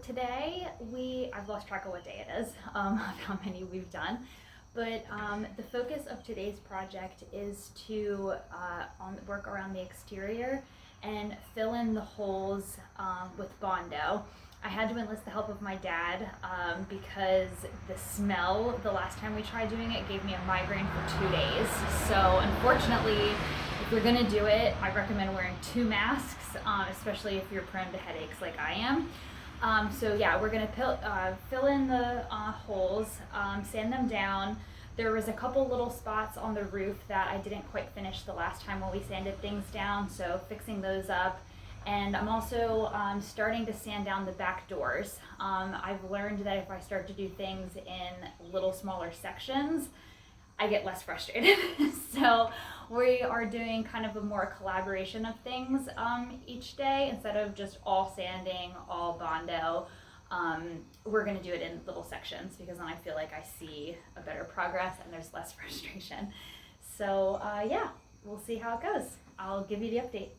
today I've lost track of what day it is, of how many we've done, but the focus of today's project is to work around the exterior and fill in the holes with Bondo. I had to enlist the help of my dad because the smell the last time we tried doing it gave me a migraine for 2 days. So unfortunately, if you're gonna do it, I recommend wearing 2 masks, especially if you're prone to headaches like I am. So yeah, we're gonna fill in the holes, sand them down. There was a couple little spots on the roof that I didn't quite finish the last time when we sanded things down, so fixing those up. And I'm also starting to sand down the back doors. I've learned that if I start to do things in little smaller sections, I get less frustrated. So we are doing kind of a more collaboration of things each day instead of just all sanding, all Bondo. We're gonna do it in little sections because then I feel like I see a better progress and there's less frustration. So yeah, we'll see how it goes. I'll give you the update.